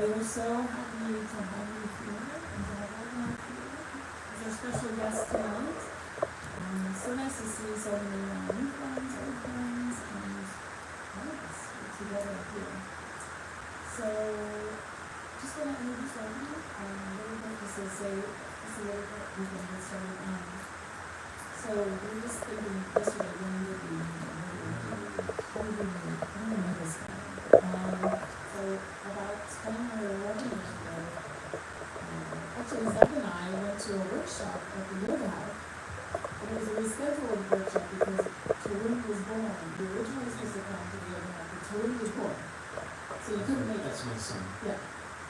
everybody. We're so happy to have you here and to have Raghunath here as our special guest tonight. So nice to see so many new friends, old friends, and all of us together here. So, just want to introduce Raghunath a little bit, just to say just a little bit before we get started. So, we were just thinking yesterday when we did the how do we know this guy? So about 10 or 11 years ago, actually Zeb and I went to a workshop at the yoga house. It was a rescheduled workshop because Tarun was born. We were originally supposed to come to the yoga house, but Tarun was born. So you couldn't make it. That's my son. Yeah.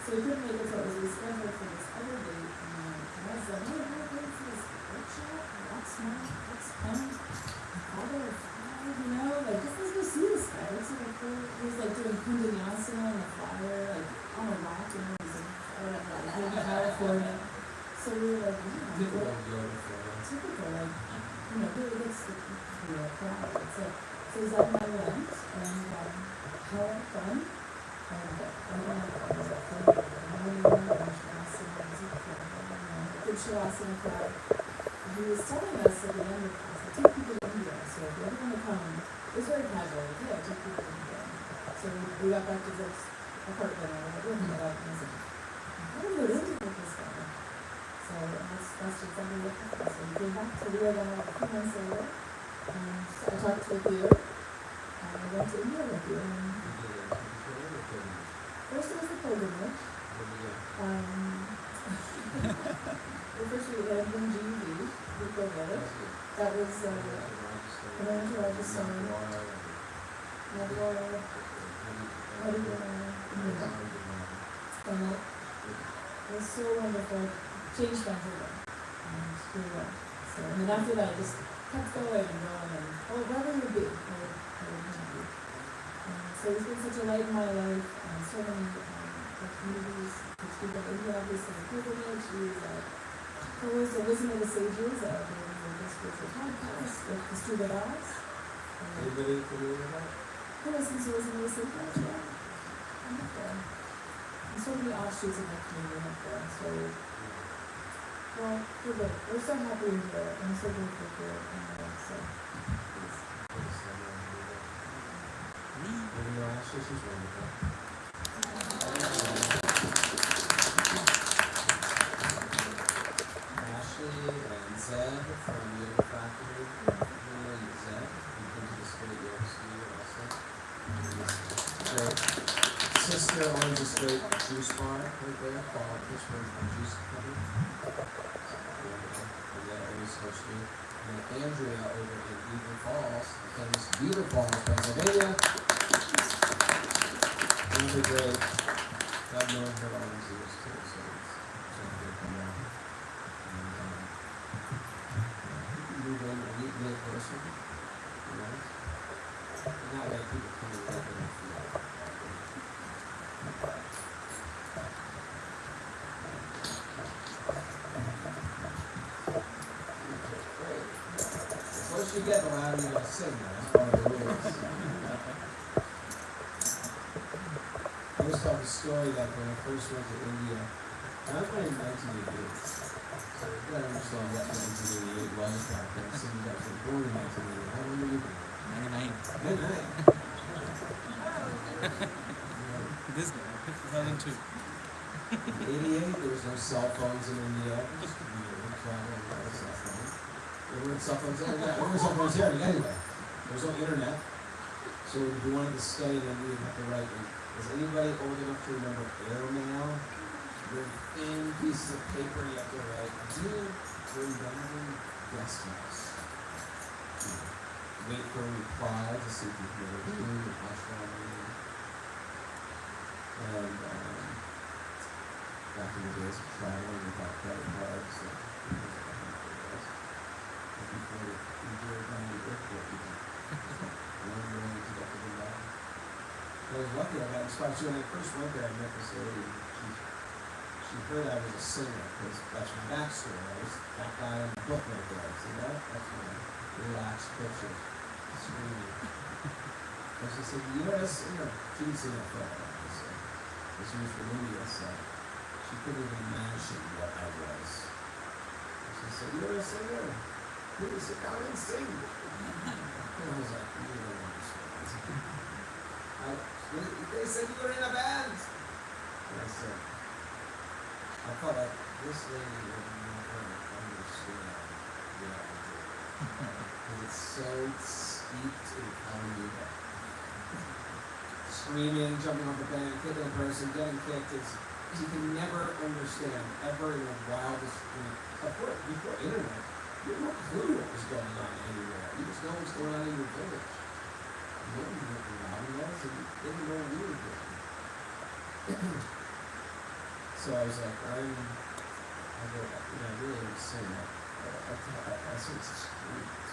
So you couldn't make it, so it was rescheduled for this other date. And I said, hey, I'm going for this workshop. That's fun. That's fun. Father of five, like just let's go see this guy. Looks like a cool. He was like doing Kundinyasana on a flyer, like on a rock, he was in California. So we were like, wow, typical, like, really gets the crowd. It's like, so Zeb and I went, and had fun, good Shavasana crowd. He was telling us at the end of class, I take people to India, so if you ever want to come, it was very casual, like, yeah, I take people to India. So we got back to Zeb's apartment, and we were looking it up, and I was like, how do we go to India with this guy? So that's exactly what happened. So we came back to Rio then a few months later, and I talked with you, and I went to India with you. And first it was the pilgrimage. First we had GED, we go get it. That was when I went to Rajasthan, Nagore, and it was so wonderful. Changed my whole life. Really well. So, and then after that, I just kept going and going, and wherever it would be, I would be. So it's been such a light in my life, and so many opportunities to speak of India, obviously, the pilgrimage. Always to listen to the sages, there was a spiritual podcast with the Strugadas. Anybody familiar with that? Who listens to listen to the sages? Yeah. Wonderful. And so many offshoots of the community up there. So, well, we're so happy you're here. I'm so grateful for it. So, please. Ashley, she's wonderful. Ashley and Zeb from Yoga Factory. Zeb, you've been to the Spirit Yoga Studio also. Sister owns a straight juice bar right there called Pittsburgh Juice Company. And that always hosts me. And Andrea over in Beaver Falls, Beaver Falls, Pennsylvania. Really great. I've known her all these years too, so it's good to come down. And you can move in and meet me in person. And that way people come and let them feel. Once you get the louder you're going to sing, that's part of the rules. I always tell the story that when I first went to India, I was born in 1988. So you gotta understand what 1988 was back then. Some of you guys were born in 1988. How old were you? 99. 99. This guy, 2002. In 88, there was no cell phones in India. Just travel and all this cell phone. There weren't cell phones there. There weren't cell phones here anyway. There was no internet. So if you wanted to study in India, you had to write. Is anybody old enough to remember airmail? With thin pieces of paper you have to write, dear Vrindavan guest house. Wait for a reply to see if you can get a room, ashram meeting. And back in the days of traveling without credit cards, before you drove down to the airport, you could learn to get to Vrindavan. I was lucky I got inspired. So when I first went there, I met this lady. She heard I was a singer, because that's my backstory. I was that guy in the book right there. See that? That's my relaxed picture. Screaming. And she said, you're a singer. She didn't say that for a while. this youth from India said she couldn't even imagine what I was. She said, "You're a singer. Please sit down and sing." And I was like, "You don't understand." They said you were in a band. And I said, I felt like this lady would never understand what I do. Because it's so steeped in Communal. Screaming, jumping off the band, kicking a person, getting kicked. You can never understand, ever in the wildest dream. Of course, before internet, you had no clue what was going on anywhere. You just know what's going on in your village. You didn't know what the Robin was, and you didn't know what we were doing. So I was like, I really don't say that. I said, it's sweet.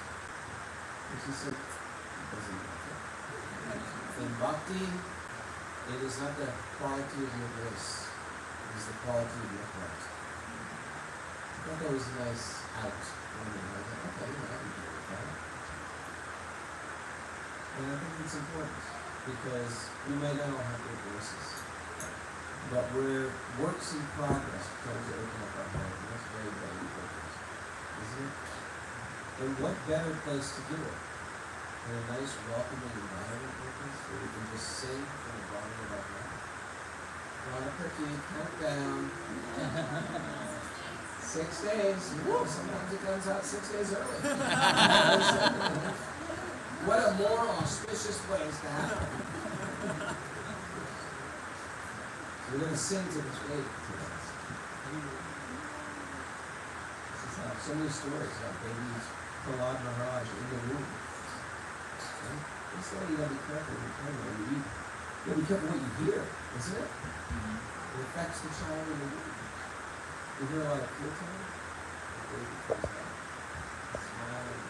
And she said, it doesn't matter. In Bhakti, it is not the quality of your voice, it is the quality of your heart. I thought that was a nice out for me. I was like, okay, I can deal with that. And I think it's important, because we may not all have good voices, but we're works in progress trying to open up our heart, and that's very, very important, isn't it? And what better place to do it in a nice, welcoming environment like this, where we can just sing from the bottom of our heart? Not a cookie, count down. 6 days. Whoa, sometimes it comes out 6 days early. What a more auspicious place to happen. We're going to sing to this baby today. This is how so many stories about babies, Prahlad Maharaj in the womb. This way you gotta be careful when you read. You gotta be careful what you hear, isn't it? It affects the child in the womb. You hear a lot of Kritan? The baby comes out, smiling.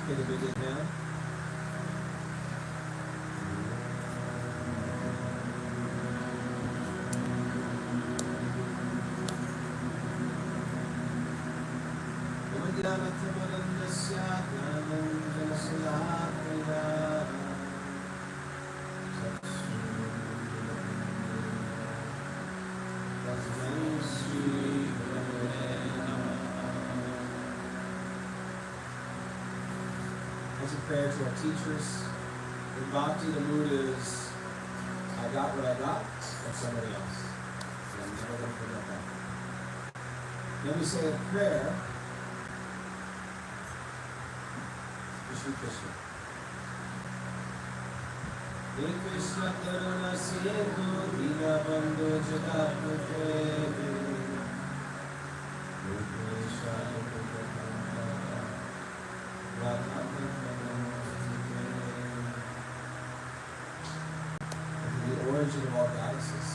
Take a big inhale. As a prayer to our teachers, in Bhakti the mood is, I got what I got, and somebody else. And I'm never going to forget that. Then we say a prayer to Shri Krishna. He Krishna Karuna Sindhu Dina Bandhu Jagapate the origin of all goddesses.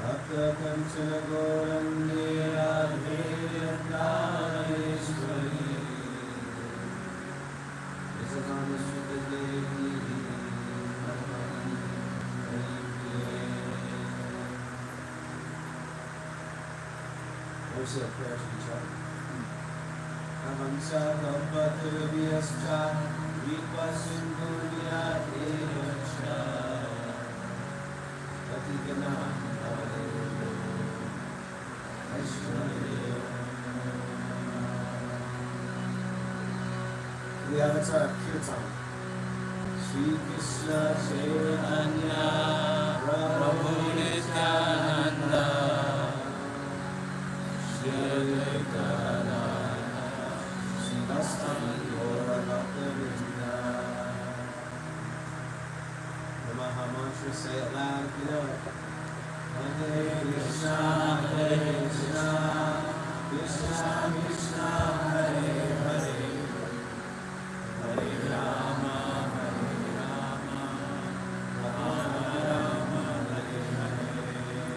Bhakta Kanchana Gaurandi Radhe Radhareshwari Isavana Sutta Devi We'll say a prayer to each other. Ahamsa Bhavata Vyascha Vipa Sindhunya Devacha Patikana The avatar of Kritan. Shri Krishna Chaitanya Prabhu Nityananda Shri Advaita Shri Vastava Gaura Bhakta-vrinda. The Mahamantra, say it loud if you know it. Hare Krishna, Hare Krishna, Krishna Krishna, Hare Hare, Hare Rama, Rama Rama, Hare Hare.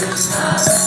Hare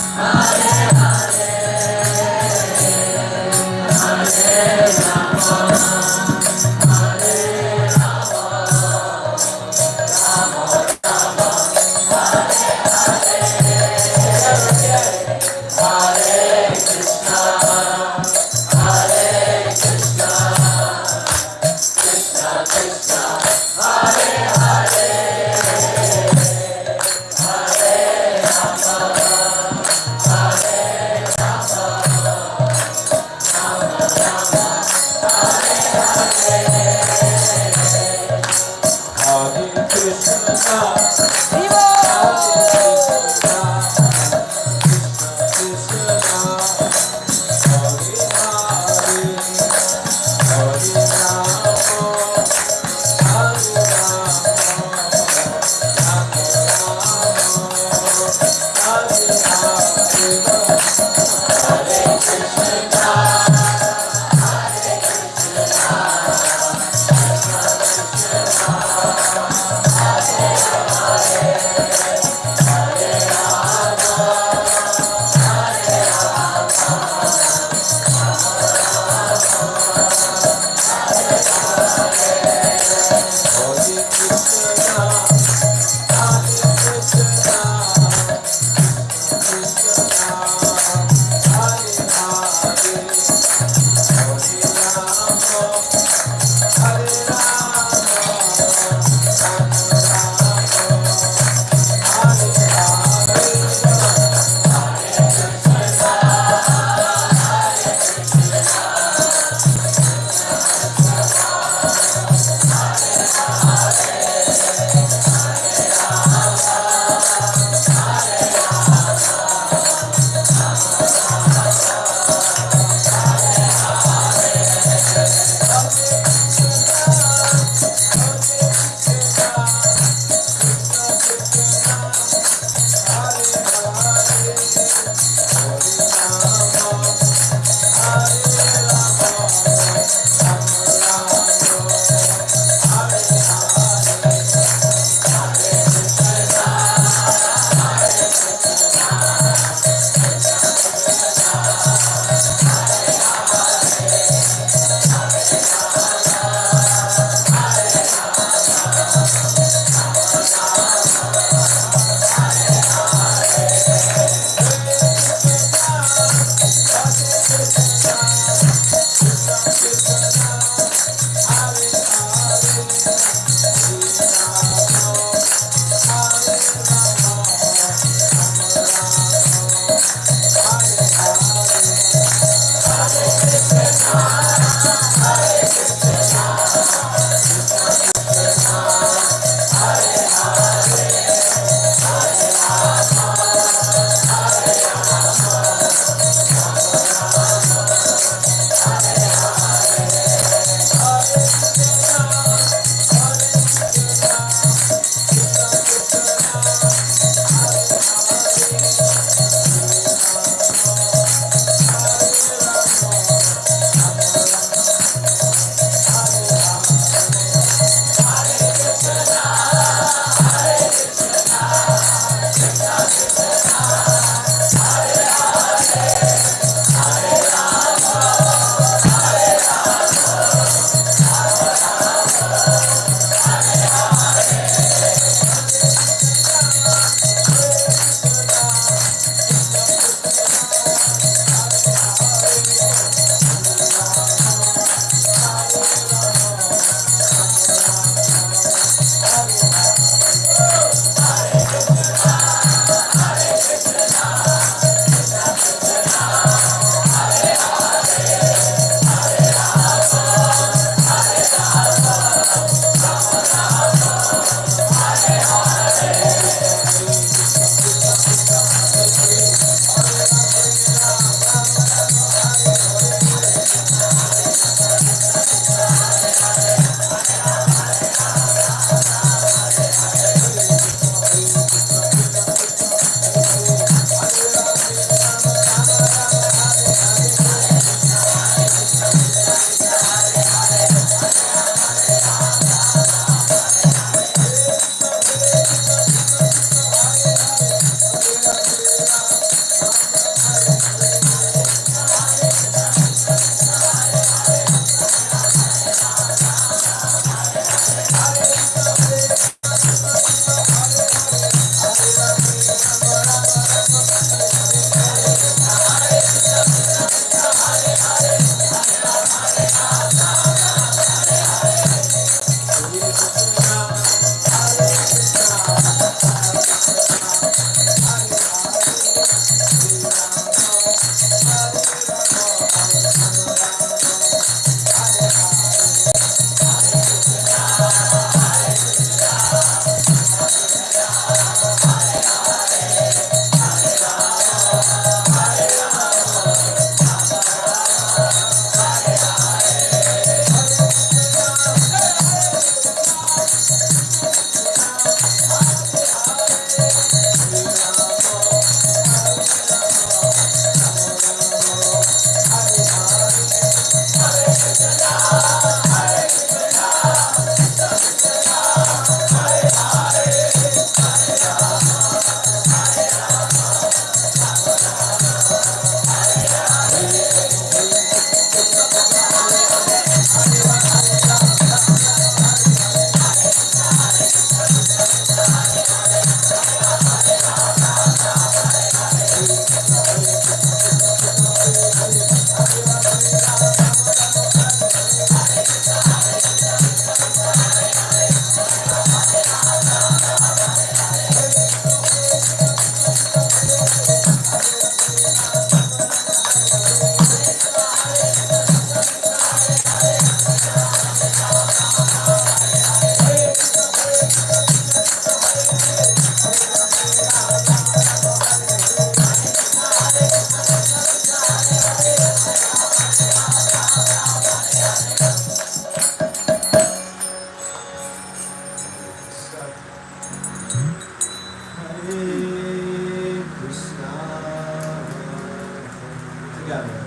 together.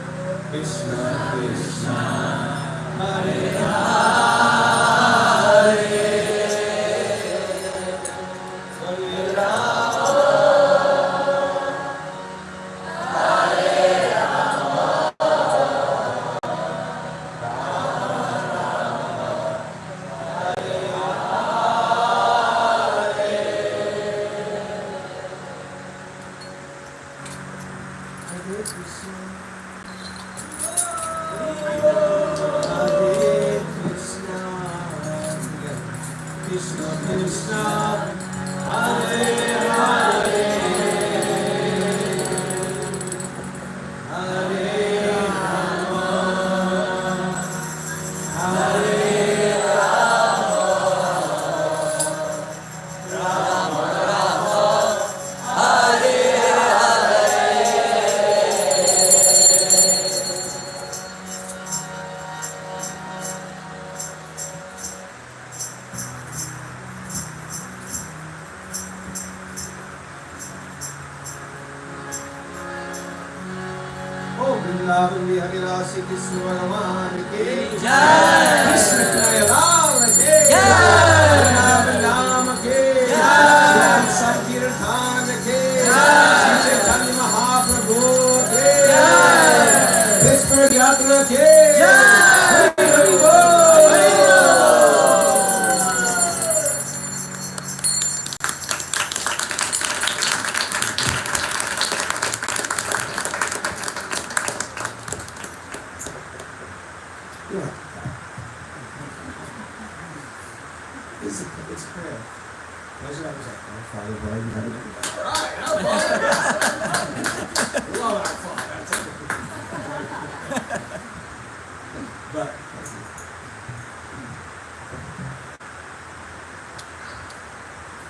Krishna, Krishna, Hare Hare, Hare Rama, Hare Rama, Hare Krishna, Hare Krishna, Krishna Krishna, Hare Hare, Hare Rama, Hare Rama, Hare Vrindavan Bihari राशि कृष्ण भगवान के जय, कृष्ण कन्हैया के जय, वृंदावन धाम के जय, संकीर्तन के जय, चैतन्य महाप्रभु के जय, विश्व यात्रा के जय, हरि बोल, हरि बोल। It's prayer. Where's your other Father, Lord, you have it. All right, our Father. Love our Father. But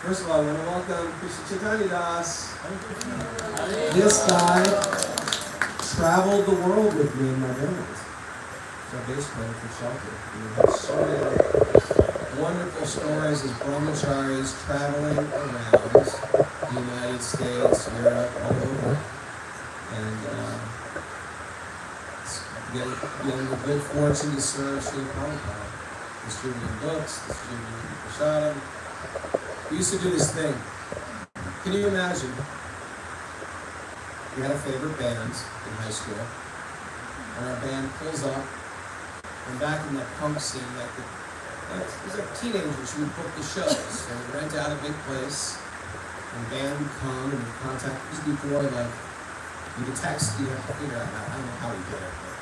first of all, I want to welcome Krishna Chaitanya Das. This guy traveled the world with me in my band. So bass player for Shelter. We have so many wonderful stories as brahmacharis traveling around the United States, Europe, all over, and getting the good fortune to serve Sri Prabhupada, distributing books, distributing prasadam. We used to do this thing. Can you imagine? We had a favorite band in high school, and our band pulls up, and back in that punk scene, it was like teenagers who would book the shows. So we'd rent out a big place, and the band would come and would contact us before, like, you could text, you have to figure out, I don't know how we did it, but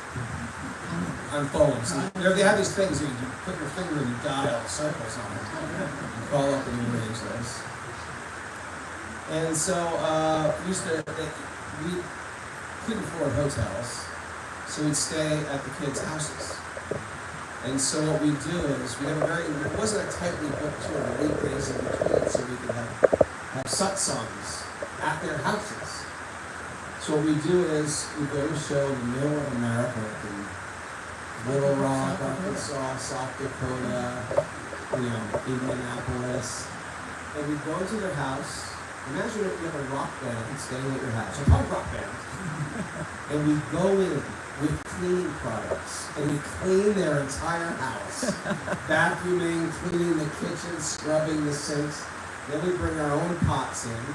on phones. And they have these things that you put your finger and you dial circles on it. You call up and you arrange those. And so we couldn't afford hotels, so we'd stay at the kids' houses. And so what we do is we have it wasn't a tightly booked tour, weekdays in between, so we could have satsangs at their houses. So what we do is we go to a show in the middle of America, like in Little Rock, Arkansas, South Dakota, Indianapolis, and we go to their house. Imagine if you have a rock band staying at your house, a punk rock band, and we go in with cleaning products, and we clean their entire house, vacuuming, cleaning the kitchen, scrubbing the sinks. Then we bring our own pots in,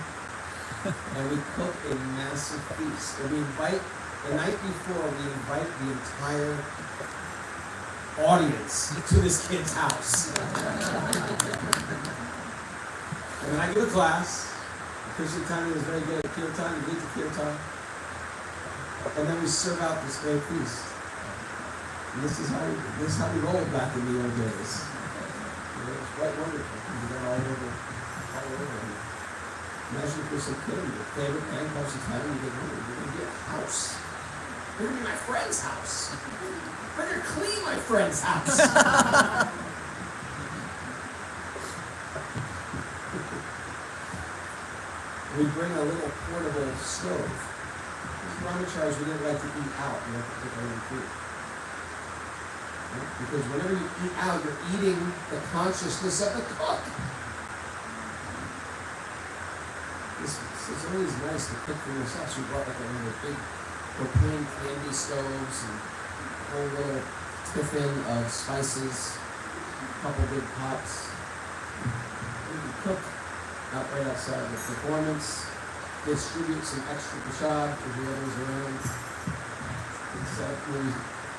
and we cook a massive feast. And we invite, the night before, we invite the entire audience to this kid's house. And then I give a class. Krishna Chaitanya is very good at kirtan, you lead the kirtan. And then we serve out this great feast. And this is how we rolled back in the old days. It was quite wonderful. We went all over. Imagine if you're some kid, your favorite band comes to town, you get home, you're going to be a house. You're going to be my friend's house. I'm going to clean my friend's house. We bring a little portable stove. Brahmacharis, we didn't like to eat out. We like to cook our own food. Right? Because whenever you eat out, you're eating the consciousness of the cook. It's always nice to cook for yourself. So we brought like a little big propane candy stoves and a whole little tiffin of spices, a couple big pots. We can cook out right outside the performance, distribute some extra prasad for whoever's around.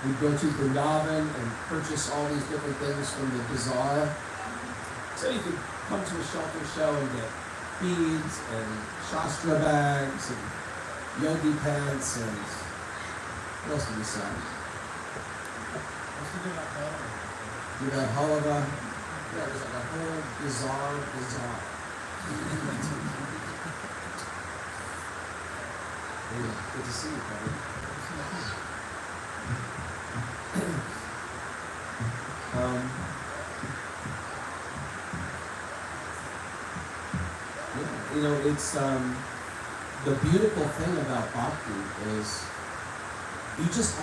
We go to Vrindavan and purchase all these different things from the bazaar. So you could come to a shelter show and get beads and shastra bags and yogi pants and what else did we sell? You got halava. Yeah, it was like a whole bazaar. Yeah, good to see you, buddy. You know, it's the beautiful thing about bhakti is you just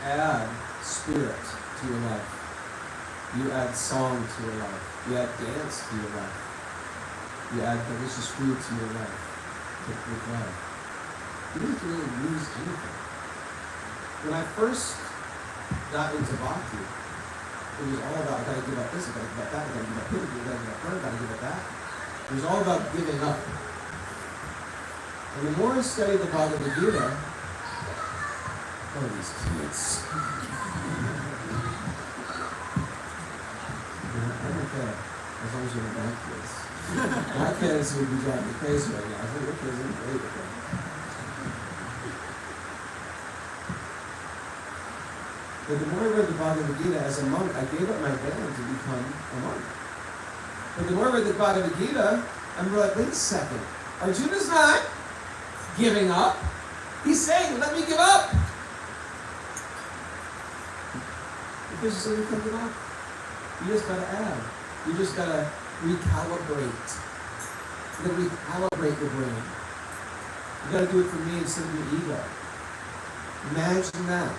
add spirit to your life. You add song to your life. You add dance to your life. You add delicious food to your life. With love. You didn't really lose anything. When I first got into bhakti, it was all about, I gotta give up this, I gotta give up that, I gotta give up him, I gotta give up her, I gotta give up that. It was all about giving up. And the more I studied the Bhagavad Gita, oh, these kids. I'm okay, as long as you're not my kids. My kids would be driving me crazy right now. I think your kids are great with them. But the more I read the Bhagavad Gita as a monk, I gave up my band to become a monk. But the more I read the Bhagavad Gita, I'm like, wait a second. Arjuna's not giving up. He's saying, let me give up. Because you say you can give up. You just gotta add. You just gotta recalibrate. You gotta recalibrate your brain. You gotta do it for me instead of your ego. Imagine that.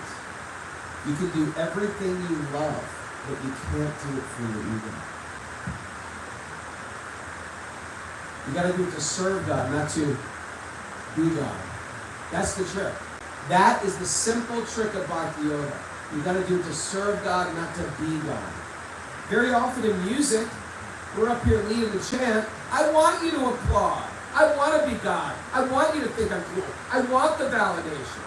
You can do everything you love, but you can't do it for your ego. You gotta do it to serve God, not to be God. That's the trick. That is the simple trick of Bhakti Yoga. You gotta do it to serve God, not to be God. Very often in music, we're up here leading the chant. I want you to applaud. I want to be God. I want you to think I'm cool. I want the validation.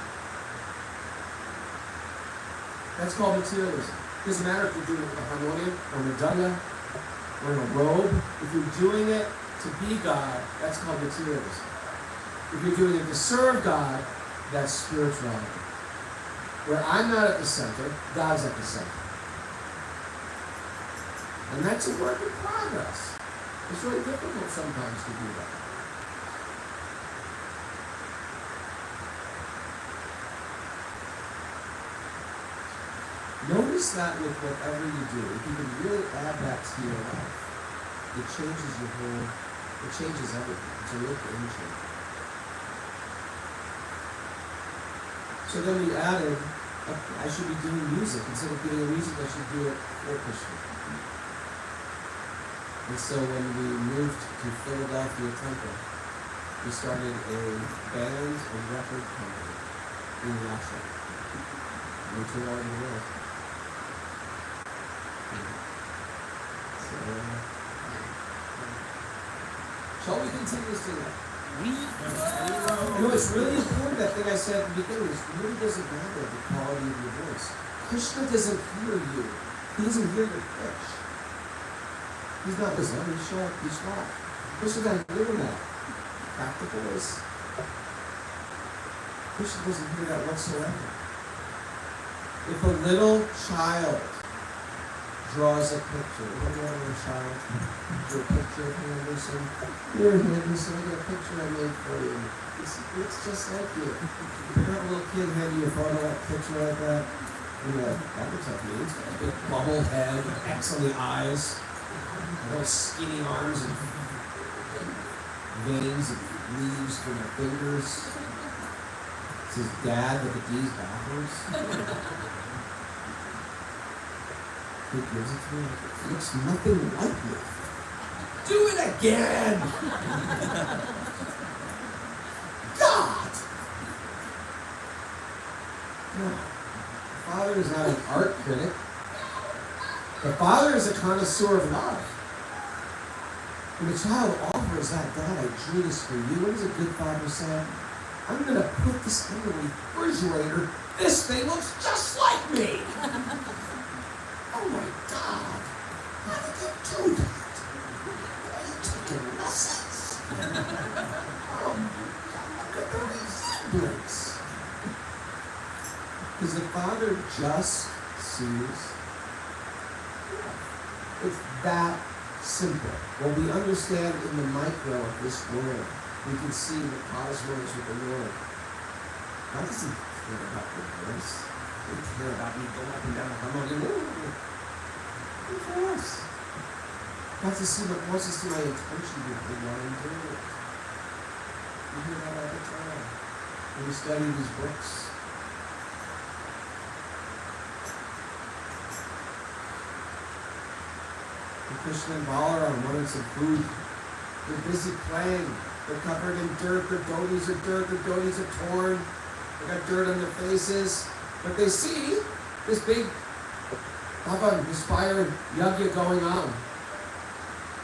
That's called materialism. It doesn't matter if you're doing it with a harmonium or a medalla or in a robe. If you're doing it to be God, that's called materialism. If you're doing it to serve God, that's spirituality. Where I'm not at the center, God's at the center. And that's a work in progress. It's really difficult sometimes to do that. Notice that with whatever you do, if you can really add that to your life, it changes everything. It's a real game changer. So then we added, I should be doing music. Instead of doing music, I should do it for Krishna. And so when we moved to Philadelphia Temple, we started a band and record company in Russia. We toured all over the world. So, shall we continue singing? You know, it's really important, that thing I said at the beginning, it really doesn't matter the quality of your voice. Krishna doesn't hear you. He doesn't hear your pitch. He's not listening. He's sharp. He's smart. Krishna doesn't hear that. Practical is. Krishna doesn't hear that whatsoever. If a little child draws a picture, what do you want a child? Draw a picture of Henderson. Here, Henderson, I got a picture I made for you. It's just like you. If you have a little kid hand you a photo, a picture like that, you're like, that looks like me. It's got a big bubble head, X on the eyes. Little skinny arms and veins and leaves from the fingers. It says dad with the D's backwards. He gives it to me. It looks nothing like me. Do it again! God! No. The Father is not an art critic. The Father is a connoisseur of love. When the child offers that, God, I drew this for you, what does a good father say? I'm going to put this in the refrigerator. This thing looks just like me. Oh my God. How did you do that? Are you taking lessons? Oh, look at the resemblance. Because the Father just sees love. It's that simple. When we understand in the micro of this world, we can see the cosmos of the Lord. God doesn't care about the voice. He doesn't care about me going up and down the harmony. Good for us. God wants to see my intention behind why I'm doing it. We hear that all the time. When we study these books. And Krishna and Balaram wanted some food. They're busy playing. They're covered in dirt. Their dhotis are dirt. Their dhotis are torn. They got dirt on their faces. But they see this big Baba, this fire yajna going on.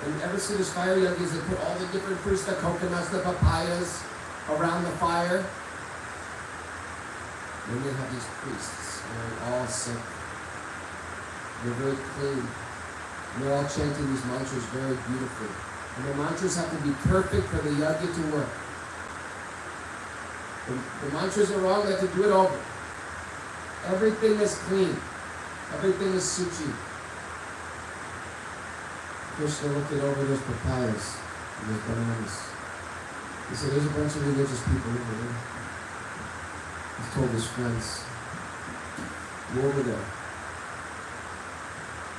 And ever see this fire yajnas, they put all the different fruits, the coconuts, the papayas around the fire. And then they have these priests. They're all sick. They're very clean. And they're all chanting these mantras very beautifully. And the mantras have to be perfect for the yajna to work. The mantras are wrong, they have to do it over. Everything is clean. Everything is suchi. Krishna looked at over those papayas and those bananas. He said, there's a bunch of religious people over there. He told his friends, go over there.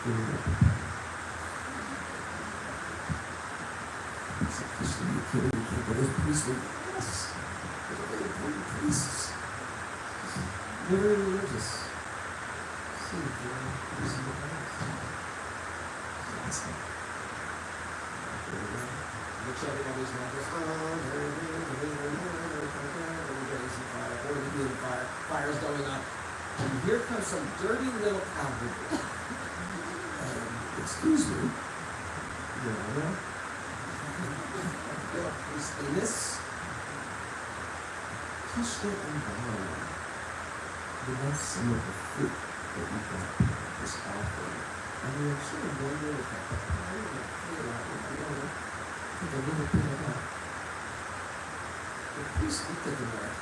Give me that papaya. He said, Krishna, are you kidding me? But those priests were, yes, those are very important priests. They're very religious. See, if you're using the past. That's it. They're chanting all these mantras. Fire's going up. And here comes some dirty little cowboy. Excuse me. Little priestliness. Krishna and Balaram. We left some of the fruit that we got this offering. And we were sort of wondering if that papaya would feel like it. Take a little bit of that. The priest looked at them like,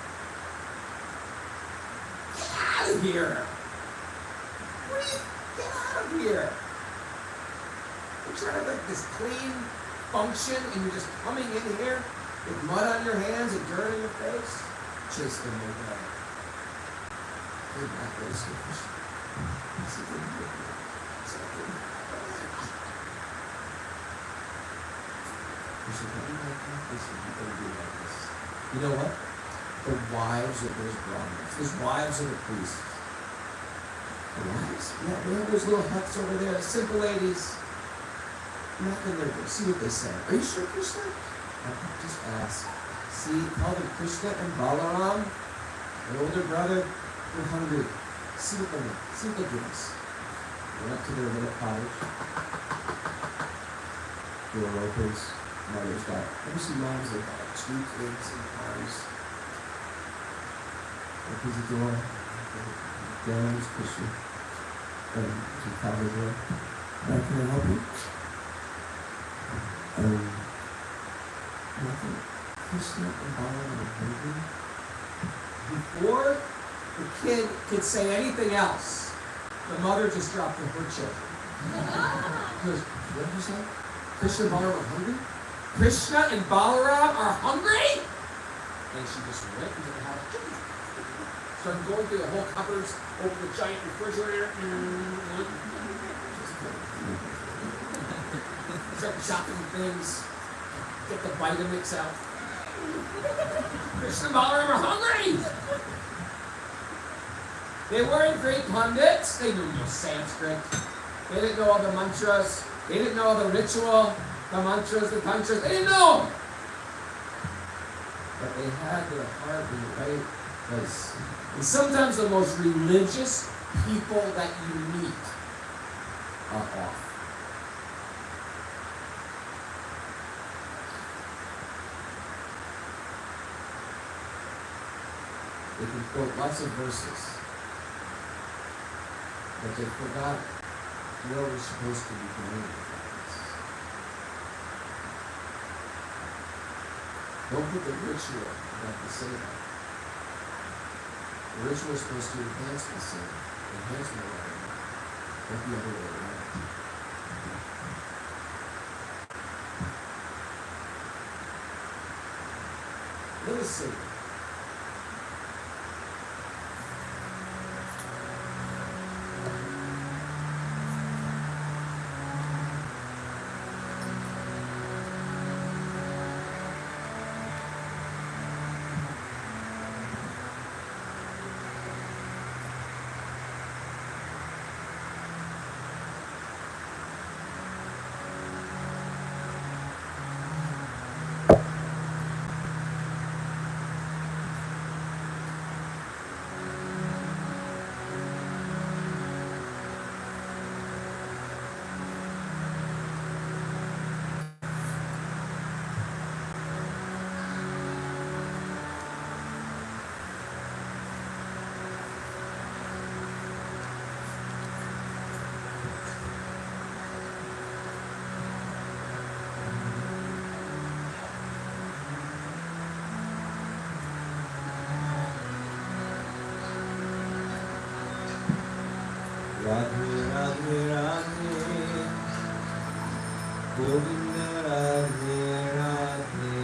get out of here! Get out of here! You're trying to make this clean function and you're just coming in here with mud on your hands and dirt on your face? Chase them away. They're not very selfish. It's a good book. It's a good book. You should not be like this and you don't be like this. You know what? The wives of those brahmanas, those wives of the priests. The wives? Yeah, they have those little huts over there, simple ladies. Knock on their door, see what they say. Are you sure, Krishna? Just ask. See, tell them Krishna and Balaram, their older brother, they're hungry. See what they want. See what they give us. Went up to their little cottage. Door opens. Mother's got, ever see moms that got 2 kids in arms? Opens the door. Down is Krishna. And she calls the door. Can I help you? Nothing. Krishna and Balaram are hungry. Before the kid could say anything else, the mother just dropped her children. She goes, what did you say? Krishna and Balaram are hungry? Krishna and Balaram are hungry? And she just went into the house. Started going through the whole cupboards, opened the giant refrigerator. Started chopping things. Get the Vitamix out. Krishna and Balaram are hungry! They weren't great pundits. They knew no Sanskrit. They didn't know all the mantras. They didn't know all the ritual, the mantras, the tantras. They didn't know them. But they had their heart in the right Nice. And sometimes the most religious people that you meet are off. They can quote lots of verses, but they forgot where we're supposed to be going with this. Don't put the ritual above the Seder. The ritual is supposed to enhance the Seder, enhance the morality, not the other way around. Let us see. Radhe Radhe Radhe Govinda Radhe Radhe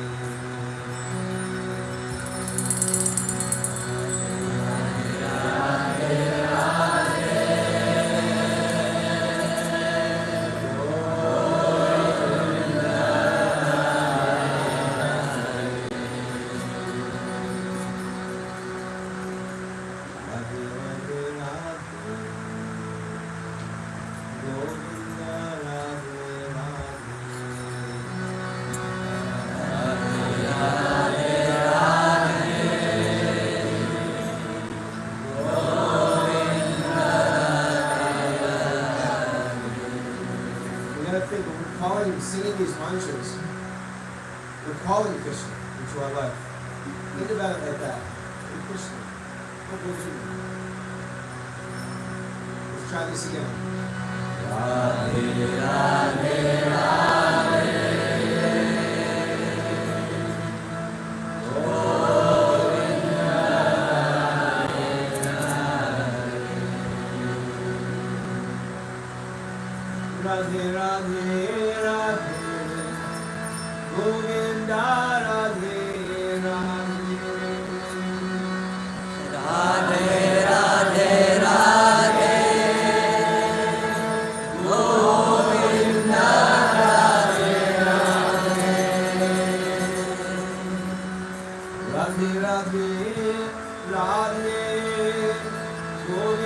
Radhe Radhe Govinda Radhe Radhe Radhe Govinda Radhe We gotta think, when we're calling, singing these mantras, we're calling Krishna into our life. Think about it like that. Hey, Krishna, come with me. Let's try this again. Radhe Radhe Radhe Govinda Radhe Radhe Radhe Govinda Radhe Radhe Radhe Radhe Radhe Govinda Radhe Radhe Radhe Radhe Radhe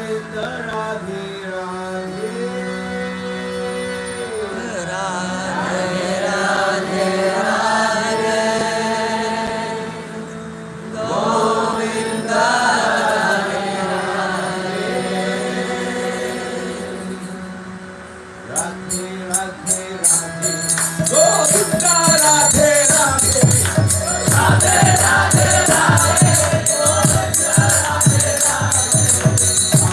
Govinda Radhe Radhe Radhe Radhe Radhe Govinda Radhe Radhe Radhe Radhe Govinda Radhe Radhe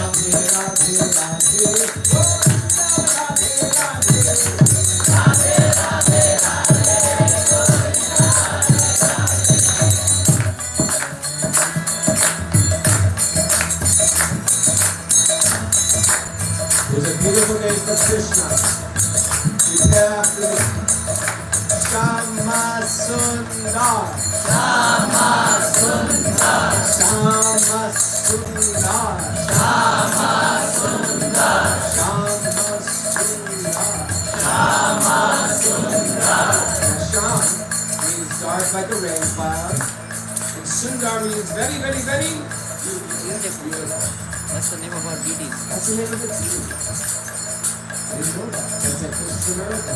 Radhe Radhe Radhe Govinda Radhe Radhe Radhe Radhe There's a beautiful name for Krishna. Prepare after me. Shama Sundar. Shama Sundar. Shama Sundar. Shama Sundar. Shama Sundar. Shama Sundar. Sham means dark like a rain cloud. And Sundar means very, very, very beautiful. That's the name of our deities. That's the name of the tea. I didn't know that. That's like Christmas America.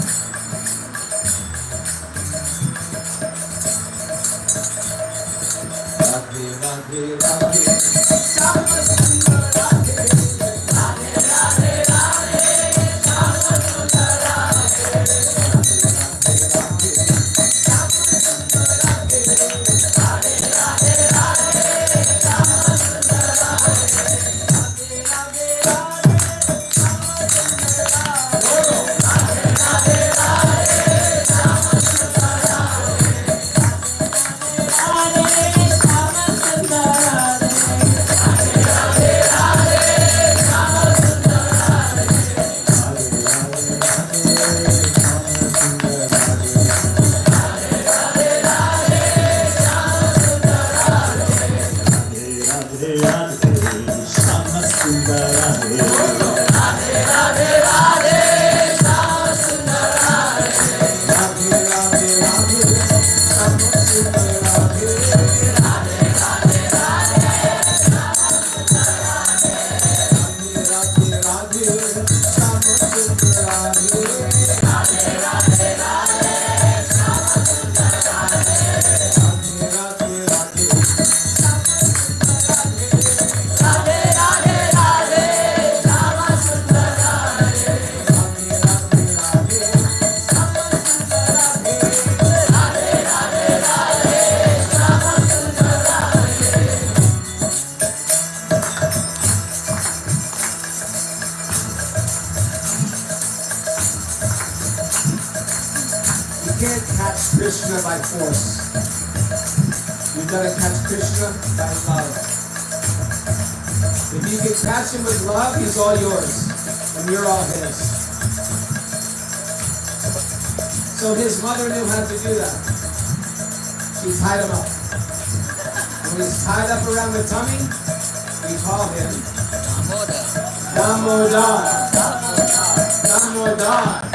Krishna by force. You've got to catch Krishna by love. If you can catch him with love, he's all yours, and you're all his. So his mother knew how to do that. She tied him up. When he's tied up around the tummy, we call him Damodar. Damodar.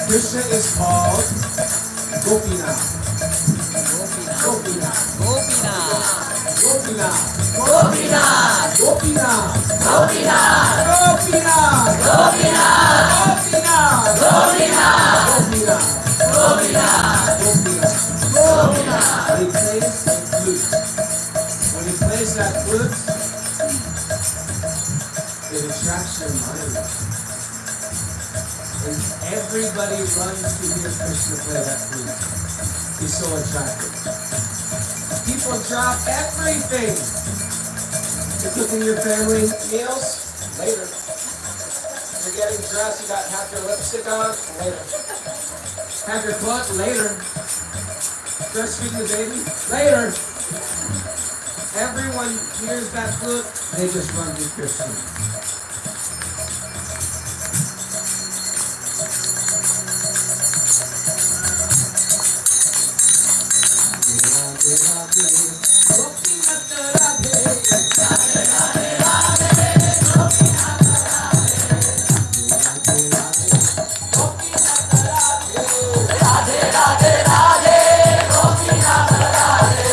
Krishna is called Gopinath. Gopinath. Gopinath. Gopinath. Gopinath. Gopinath. Gopinath. Gopinath. Gopinath. Gopinath. Gopinath. Gopinath. Gopinath. Gopinath. When he plays the flute, when he plays that flute, it attracts your mind. And everybody runs to hear Krishna play that flute. He's so attractive. People drop everything. You're cooking your family meals? Later. You're getting dressed, you got half your lipstick on? Later. Have your clothes? Later. Breastfeeding the baby? Later. Everyone hears that flute, they just run to Krishna. Radhe Radhe Gopinath Radhe Radhe Radhe Radhe Gopinath Radhe Radhe Radhe Radhe Gopinath Radhe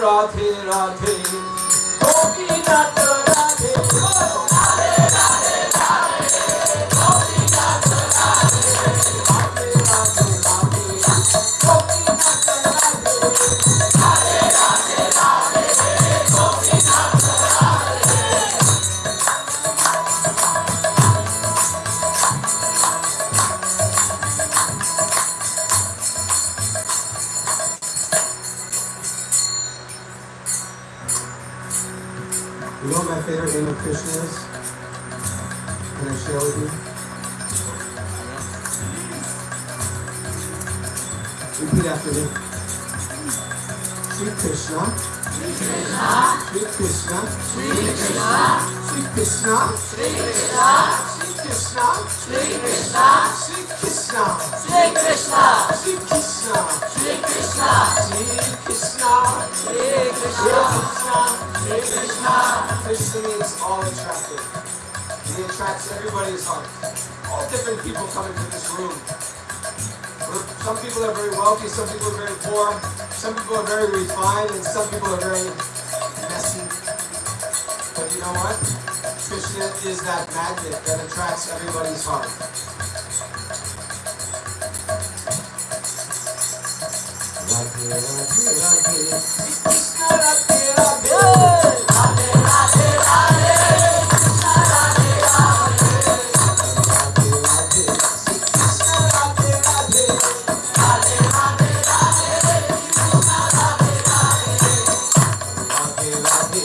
Radhe Radhe Gopinath Radhe favorite name of Krishna is? Can I share with you? Repeat after me. Sri Krishna. Sri Krishna. Sri Krishna. Sri Krishna. Sri Krishna. Sri Krishna. Sri Krishna. Sri Krishna. Sri Krishna. Sri Krishna. Sri Krishna. Sri Krishna. Sri Krishna. Sri Krishna. Sri Krishna. Krishna means all attractive. He attracts everybody's heart. All different people come into this room. Some people are very wealthy, some people are very poor, some people are very refined, and some people are very messy. But you know what? Krishna is that magnet that attracts everybody's heart. Radhe, Radhe, Radhe, Krishna Radhe, Radhe, Radhe, Radhe, Radhe, Krishna Radhe, Radhe, Radhe, Radhe, Krishna Radhe, Radhe. Radhe, Radhe,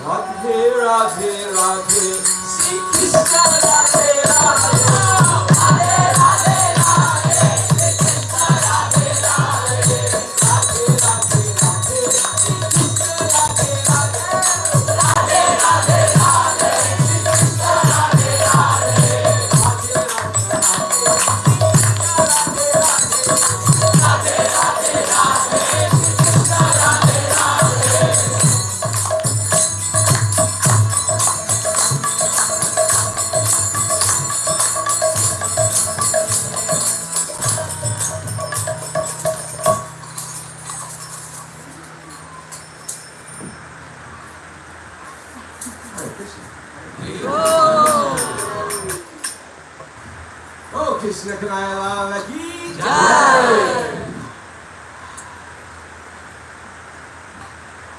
Radhe Radhe Radhe, Sri Krishna Radhe Radhe, Radhe Radhe Radhe, Sri Krishna Radhe Radhe, Radhe Radhe Radhe, Sri Krishna Radhe Radhe, Radhe Radhe Radhe, Sri Krishna Radhe Radhe, Radhe Radhe Radhe, Krishna Radhe Radhe. Oh, Krishna Kanaya Ki Jai!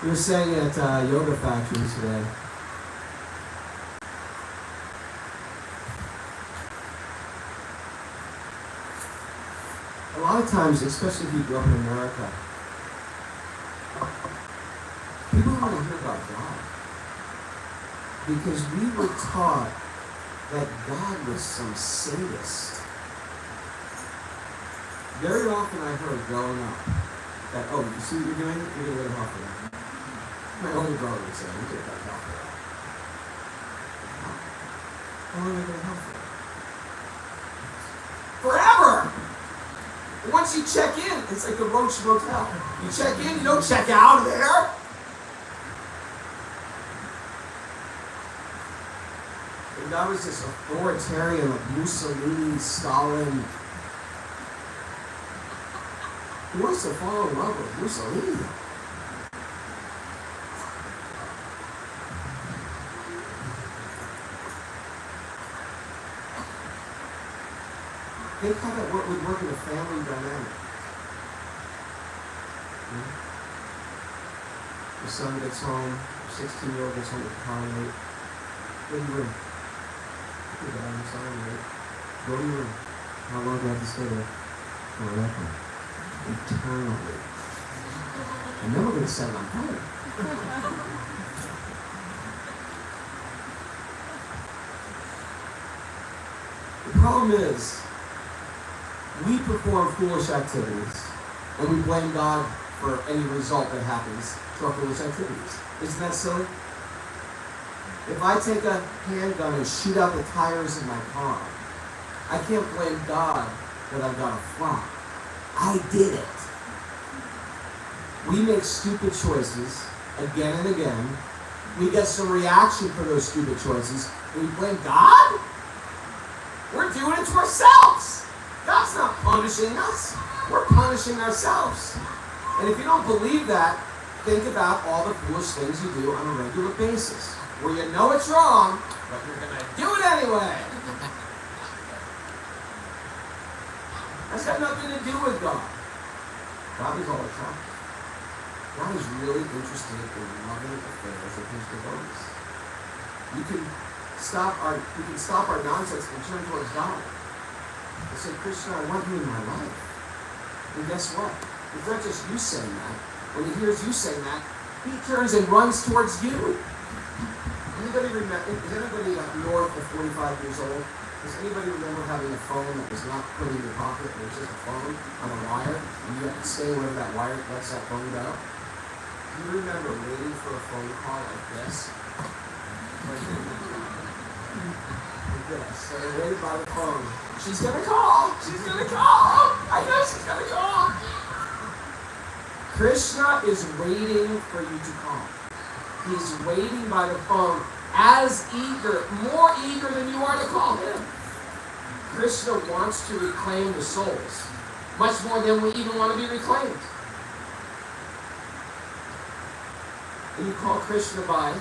We were saying at Yoga Factory today. A lot of times, especially if you grew up in America, people don't want to hear about God. Because we were taught that God was some sadist. Very often I heard growing up that, oh, you see what you're doing? You're going to go to hell for that. My older brother would say, you're going to go to hell for that. How long are you going to hell for that? Forever! And once you check in, it's like the Roach Motel. You check in, you don't check out of there. And God was this authoritarian, like Mussolini, Stalin. Who wants to fall in love with Mussolini? Think how that would work in a family dynamic. Your son gets home, your 16-year-old gets home with the car late. Go to your room. I'm sorry, mate. Go to your room. How long do I have to stay there? Forever. Eternally. And then we're going to set it on fire. The problem is, we perform foolish activities, and we blame God for any result that happens to our foolish activities. Isn't that silly? If I take a handgun and shoot out the tires in my car, I can't blame God that I've got a flat. I did it. We make stupid choices again and again. We get some reaction for those stupid choices, and we blame God? We're doing it to ourselves. God's not punishing us. We're punishing ourselves. And if you don't believe that, think about all the foolish things you do on a regular basis, where you know it's wrong, but you're going to do it anyway. That's got nothing to do with God. God is all attractive. God is really interested in loving affairs of His devotees. We can stop our nonsense and turn towards God. And say, Krishna, I want you in my life. And guess what? It's not just you saying that. When He hears you saying that, He turns and runs towards you. Anybody remember? Is anybody north of 45 years old? Does anybody remember having a phone that was not put in your pocket? It was just a phone on a wire, and you had to stay wherever that wire lets that phone go? Do you remember waiting for a phone call like this? Like this. So they waited by the phone. She's gonna call! She's gonna call! I know she's gonna call! Krishna is waiting for you to call. He's waiting by the phone, as eager, more eager than you are to call Him. Krishna wants to reclaim the souls, much more than we even want to be reclaimed. And you call Krishna by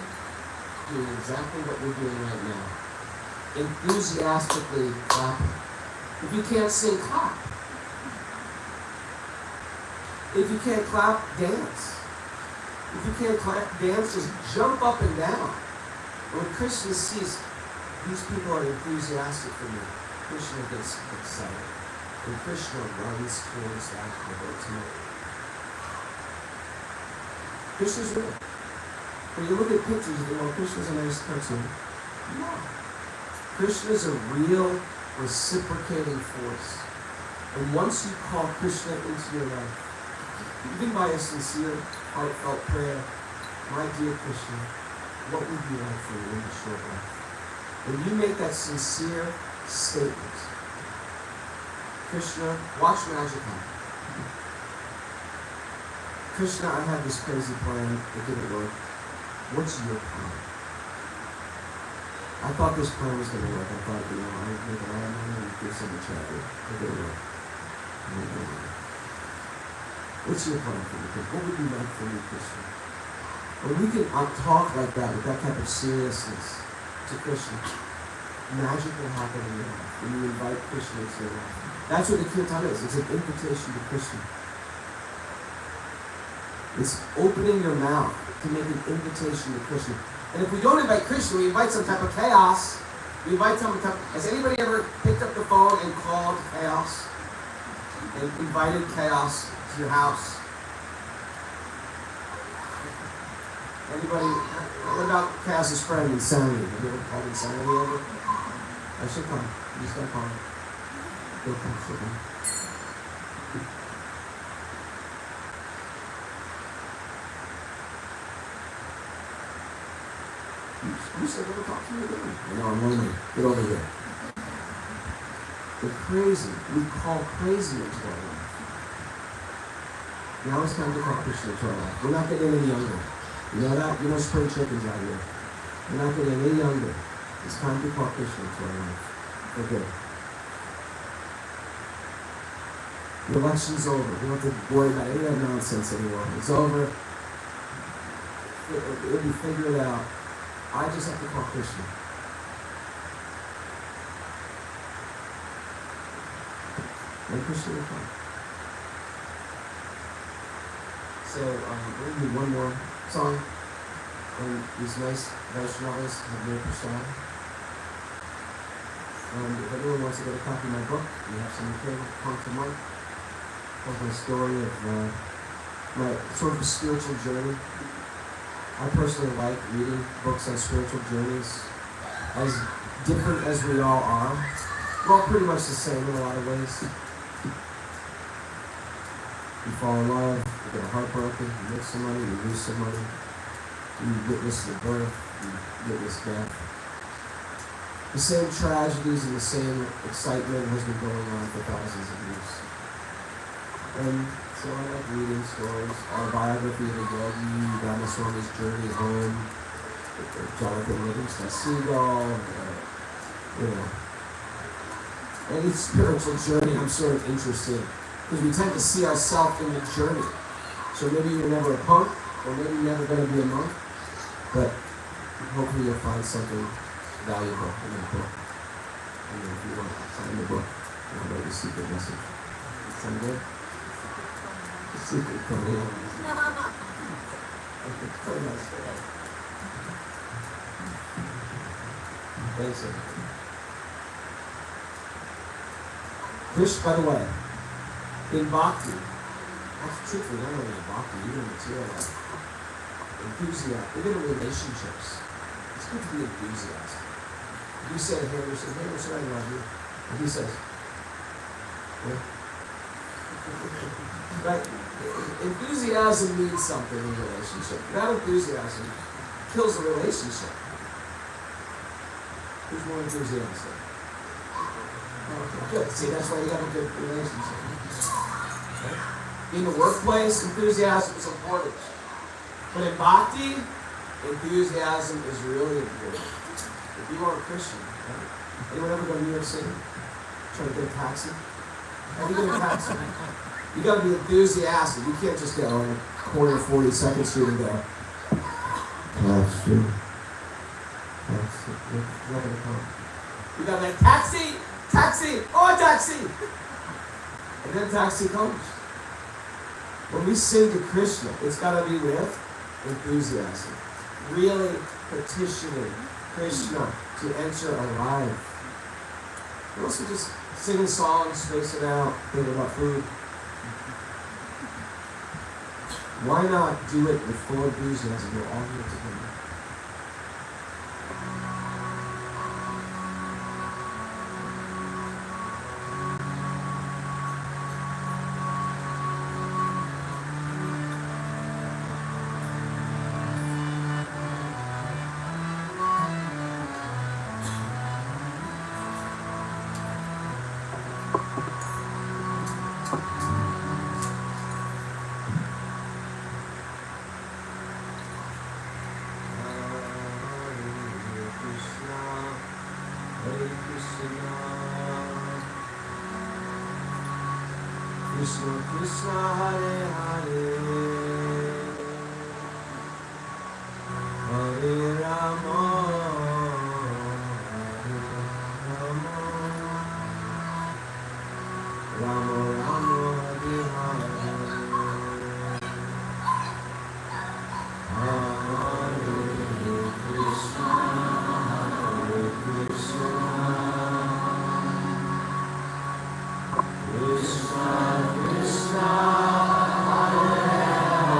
doing exactly what we're doing right now. Enthusiastically clapping. If you can't sing, clap. If you can't clap, dance. If you can't dance, just jump up and down. When Krishna sees these people are enthusiastic for me, Krishna gets excited. And Krishna runs towards that devotee. Krishna's real. When you look at pictures, you go, Krishna's a nice cartoon. No. Krishna's a real reciprocating force. And once you call Krishna into your life, even by a sincere, heartfelt prayer, my dear Krishna, what would you like for me in this short life? When you make that sincere statement, Krishna, watch magic happen. Krishna, I have this crazy plan, it didn't work. What's your plan? I thought this plan was going to work. I thought, I'd make a lot of money and give some to charity. It didn't work. What's your plan for me? What would you like for me, Krishna? When we can talk like that, with that kind of seriousness to Krishna, magic will happen in your life. When you invite Krishna into your life. That's what the Kritan is. It's an invitation to Krishna. It's opening your mouth to make an invitation to Krishna. And if we don't invite Krishna, we invite some type of chaos. We invite some type. Has anybody ever picked up the phone and called chaos? And invited chaos to your house? Anybody? What about chaos's friend, Insanity? Have you ever called Insanity over? I should come. You just gotta call him. He'll come. She'll come. You said never talk to me again. I know, I'm lonely. Get over here. We're crazy. We call crazy into our life. Now it's time to call Krishna into our life. We're not getting any younger. You know that? You know spring chickens out here. We're not getting any younger. It's time to call Krishna into our life. Okay. The election's over. We don't have to worry about any of that nonsense anymore. It's over. It'll be figured out. I just have to call Krishna. And Krishna will come. So, we're going to do one more song. And these nice Vaishnavas have no prasad. And if anyone wants to get a copy of my book, we have some here. Come to Mark. Tells my story of my sort of a spiritual journey. I personally like reading books on spiritual journeys. As different as we all are, we're all pretty much the same in a lot of ways. You fall in love, you get heartbroken, you make some money, you lose some money, you witness the birth, you witness death. The same tragedies and the same excitement has been going on for thousands of years. And so I like reading stories, autobiography of a yogi, Ramaswami's journey home, Jonathan Livingston Seagull, any spiritual journey I'm sort of interested in. Because we tend to see ourselves in the journey. So maybe you're never a punk, or maybe you're never going to be a monk, but hopefully you'll find something valuable in that book. And then if you want to sign the book, I'll write a secret message. Sound good? A secret code. Thanks, sir. Krishna, by the way, in Bhakti, that's truthfully not only in Bhakti, even in material life, enthusiasm, even in relationships, it's good to be enthusiastic. If you say to him, you say, hey, what's I love you? And he says, yeah. Right? Enthusiasm means something in a relationship. Without enthusiasm, kills the relationship. Who's more enthusiastic? Okay, good. See, that's why you have a good relationship. Okay? In the workplace, enthusiasm is important. But in Bhakti, enthusiasm is really important. If you are a Christian, right? Anyone ever go to New York City? Try to get a taxi? How do you get a taxi? You gotta be enthusiastic. You can't just go on the corner of 42nd Street and go, taxi. Taxi. You're not gonna come. You gotta be like, taxi! Taxi! Oh, taxi! And then taxi comes. When we sing to Krishna, it's gotta be with enthusiasm. Really petitioning Krishna to enter our life. We're also just singing songs, spacing out, thinking about food. Why not do it with full enthusiasm? We're all here together. Krishna Krishna Hare Hare Hare Rama Rama Rama Hare Hare Hare Krishna Hare Krishna Krishna Krishna Hare Hare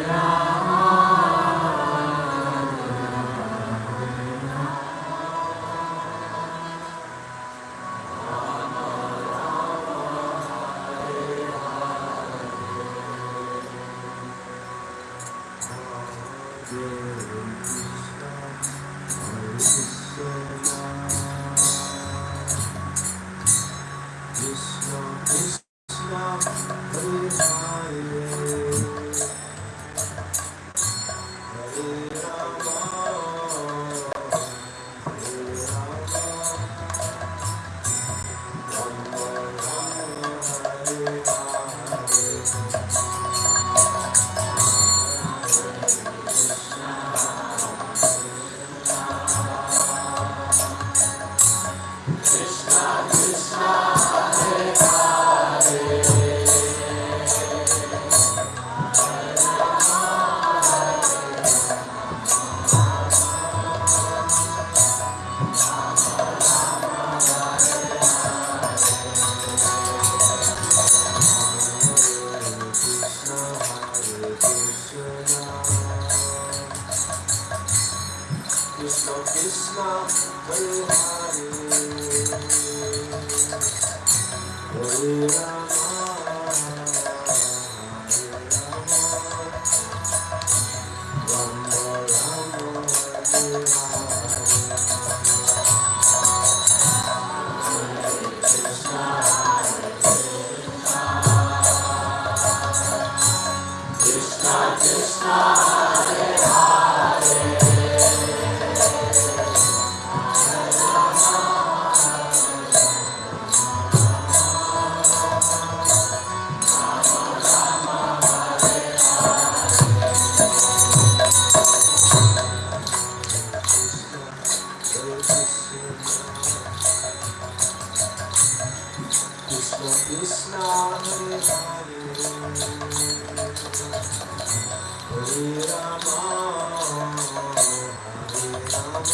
Rama Krishna Krishna Hare Hare Hare Rama Hare Rama Rama Rama Hare Krishna Krishna Hare Krishna Krishna Hare Hare Hare Rama Hare Rama Rama Rama Hare Krishna Krishna Krishna Krishna Hare Hare Hare Rama Hare Rama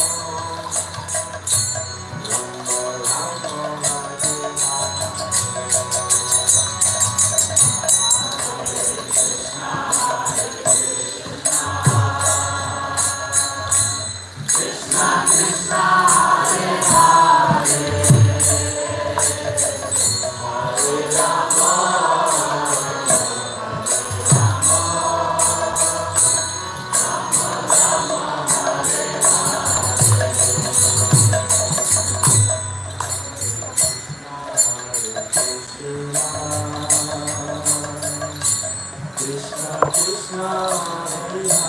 Rama Rama Hare Krishna Krishna Hare Hare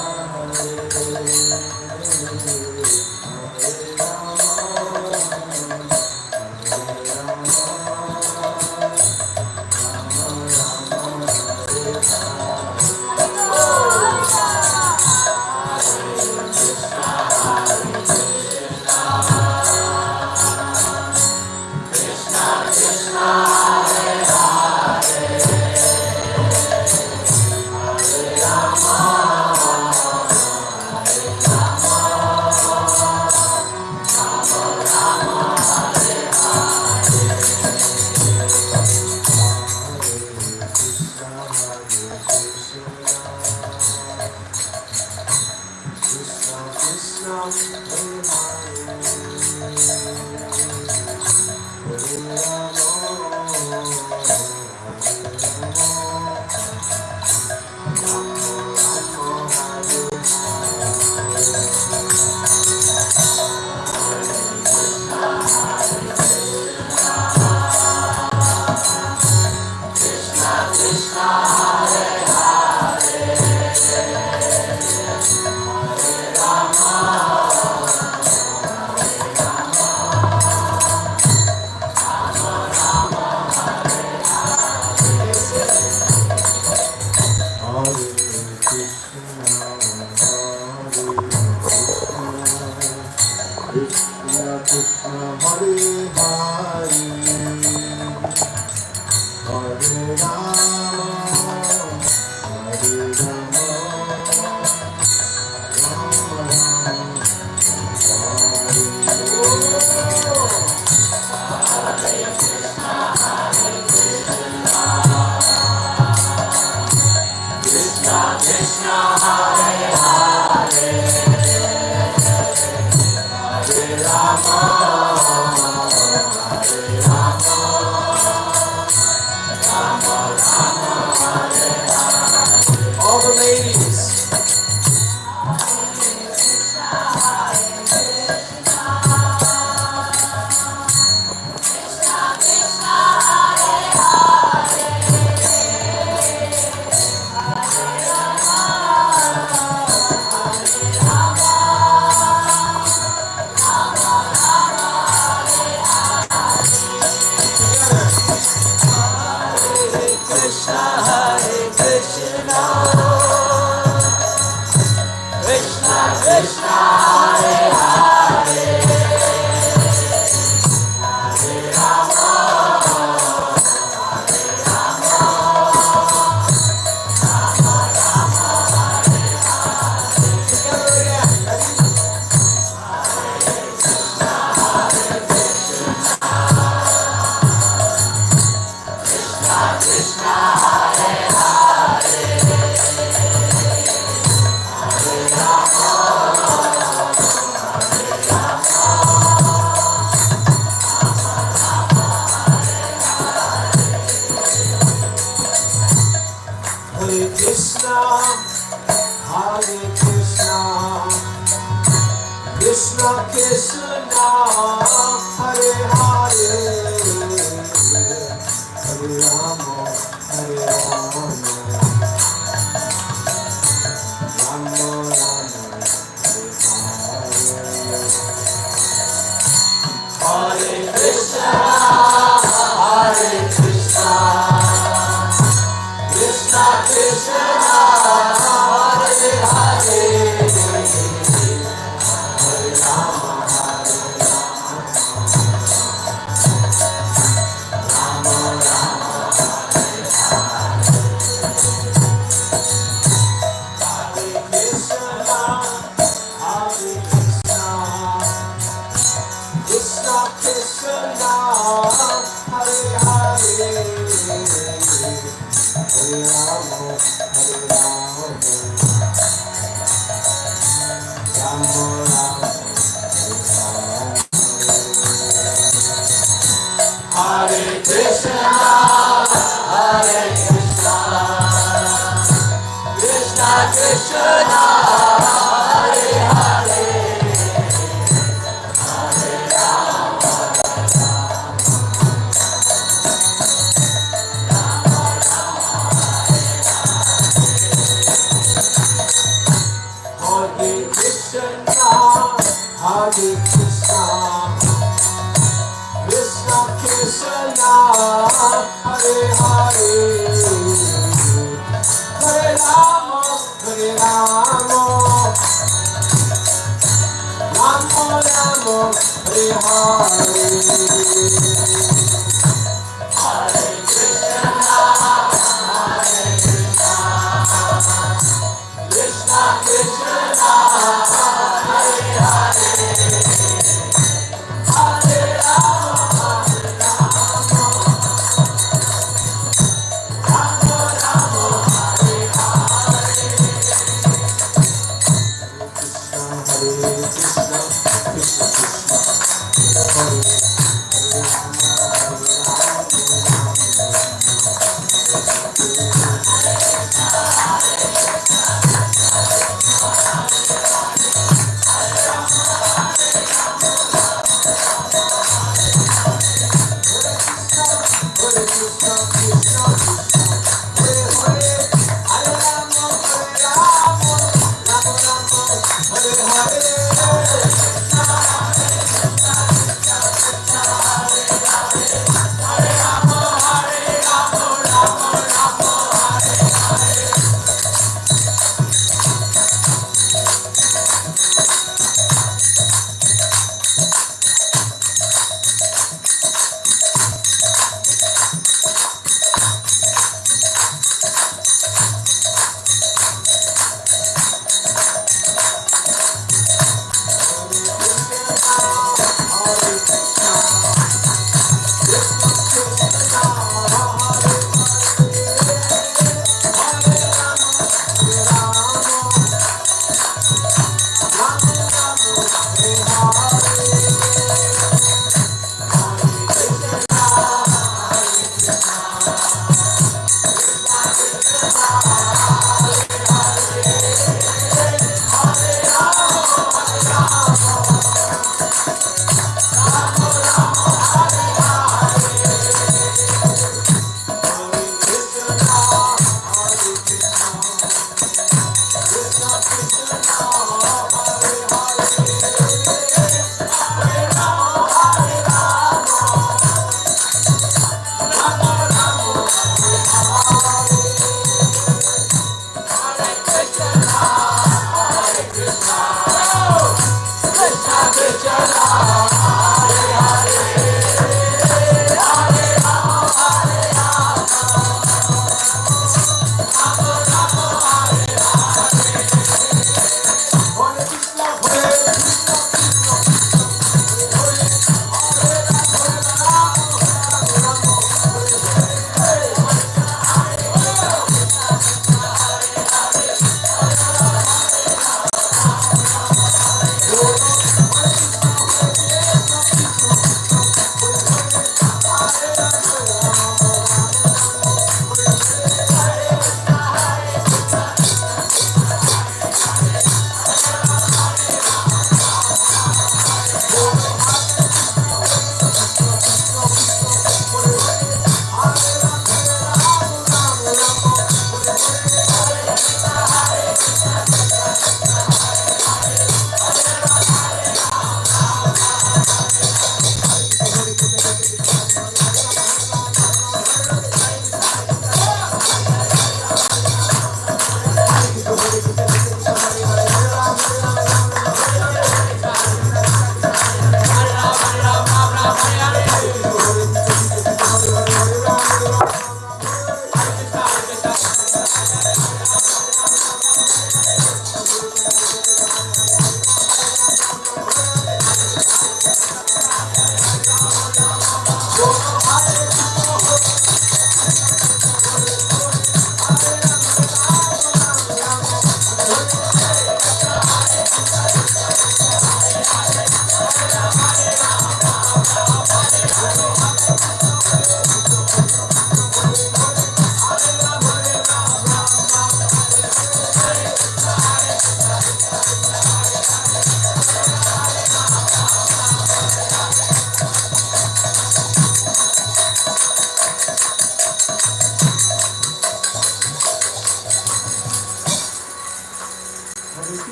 Rama All the ladies.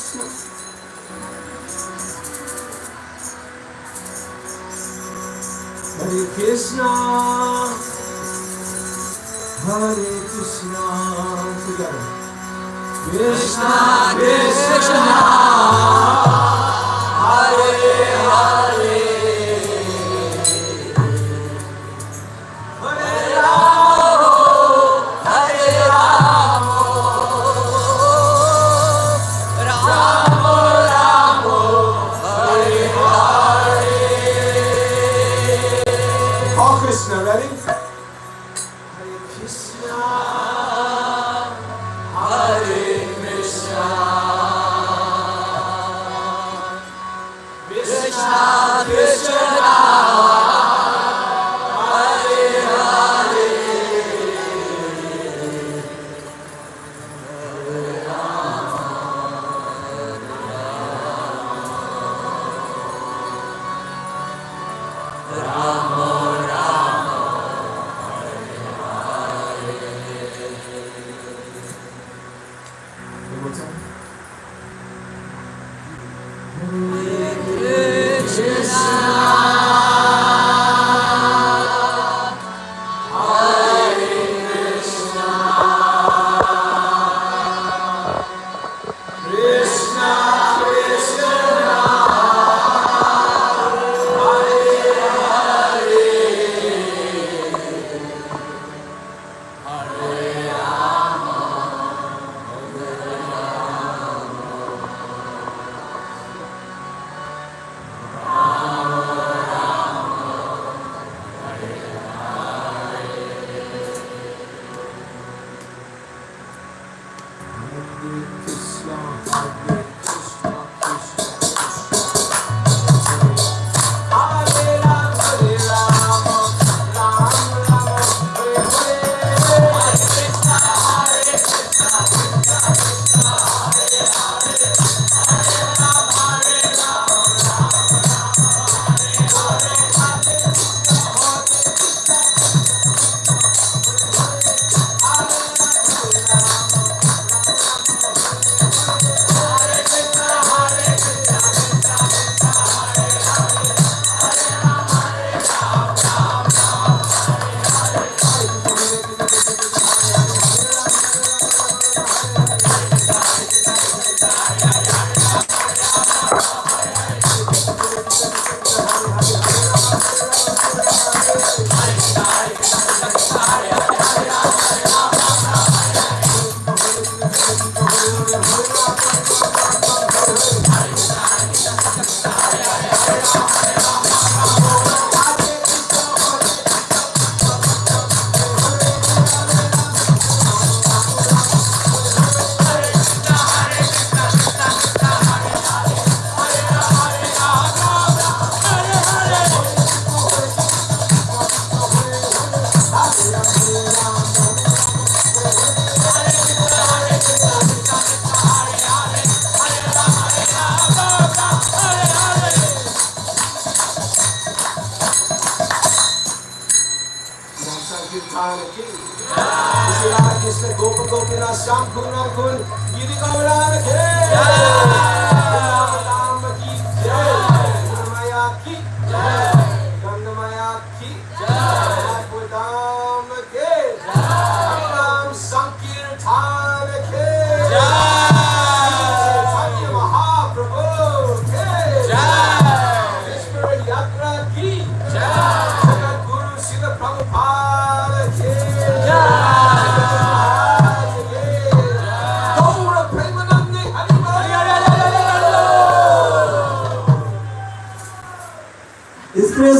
Hare Krishna, together. Krishna Krishna, Hare Hare, Hare Rama, Hare Rama, Rama Rama, Hare Hare. All Krishna, ready?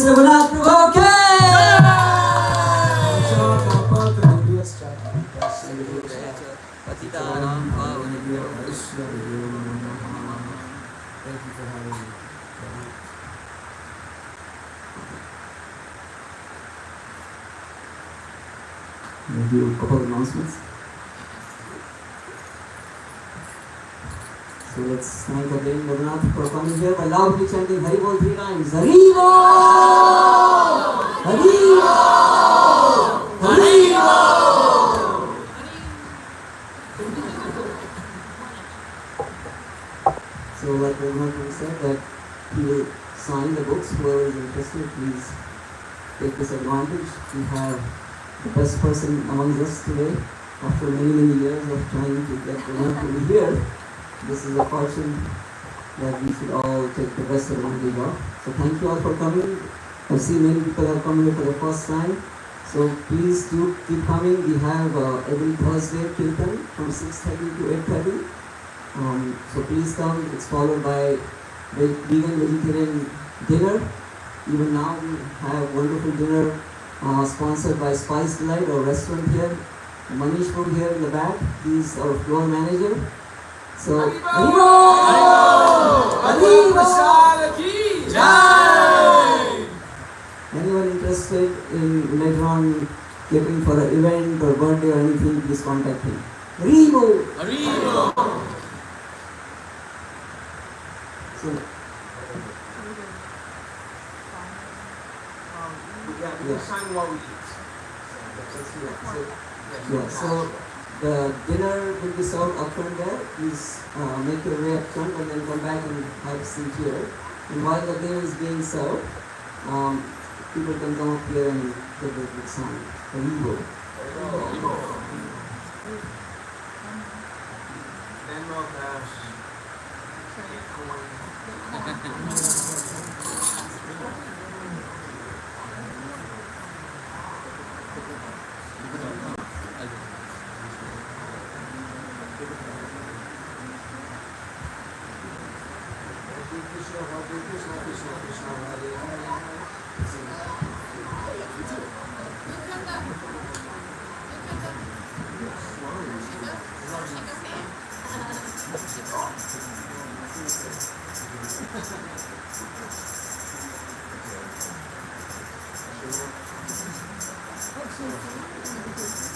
Raghunath Prabhu ke Thank you for having me. We'll do a couple of announcements. So let's thank again Raghunath for coming here by loudly chanting Hari Bol 3 times. Hari Bol! Hari Bol! Hari Bol! So like Raghunath said that he will sign the books. Whoever is interested, please take this advantage. We have the best person among us today. After many years of trying to get Raghunath to be here, this is a fortune that we should all take the best advantage of. So thank you all for coming. I see many people have come here for the first time. So please do keep coming. We have every Thursday Kritan from 6:30 to 8:30. So please come. It's followed by vegan vegetarian dinner. Even now we have wonderful dinner sponsored by Spice Delight, our restaurant here. Manish from here in the back. He's our floor manager. So Haribo! Haribo! Anyone interested in later on catering for an event or birthday or anything, please contact him. Haribo! So, Sign while we eat. So the dinner will be served up front there. Please make your way up front and then come back and have a seat here. And while the dinner is being served, people can come up here and get a good sign. Haribo. Venmo, cash, Bitcoin.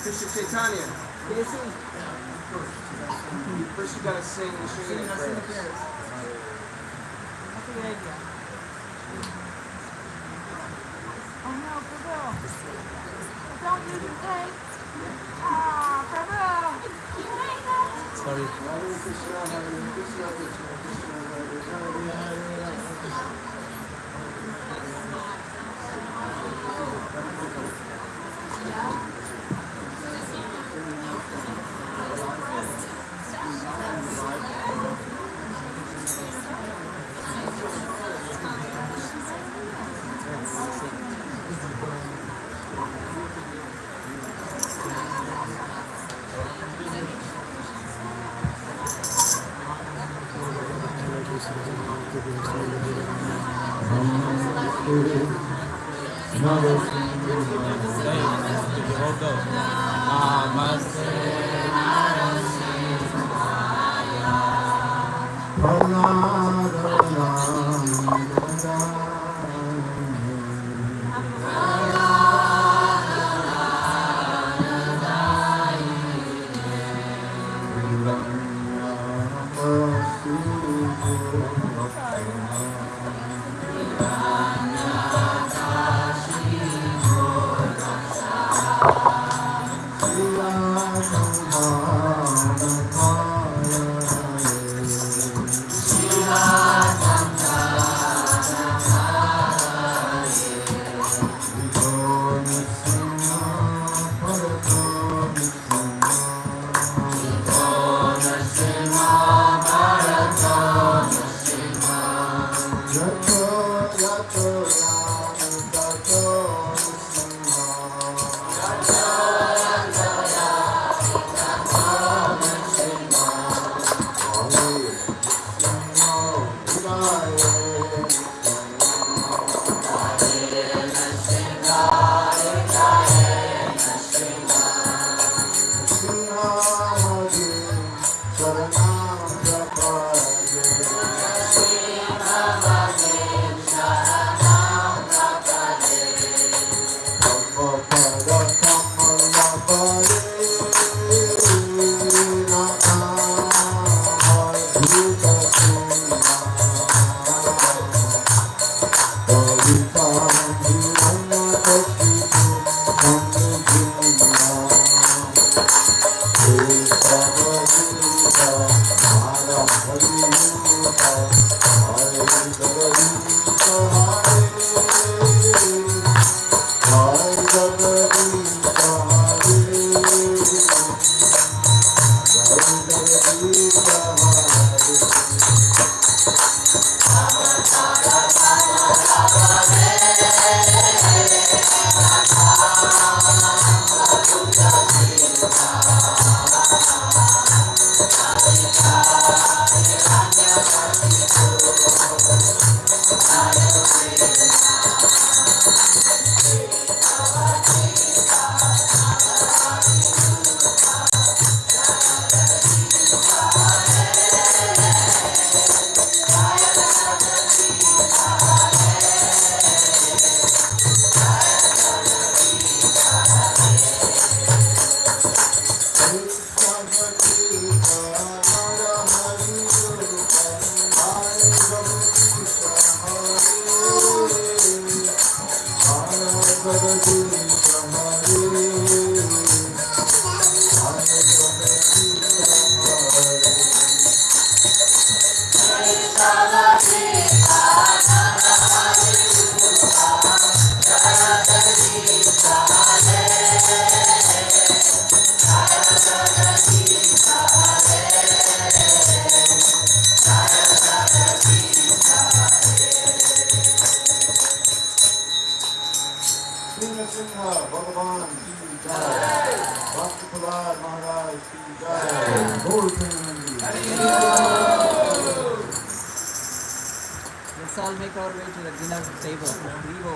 Krishna Chaitanya. First you gotta sing the Sri prayers. Oh no, Prabhu. Don't do the thing. Ah, Prabhu. Hare Krishna, Hare Krishna, Krishna Krishna, Hare Hare. भगवान की जय, भक्त प्रहलाद महाराज की जय, गौर Let's all make our way to the dinner table. We go.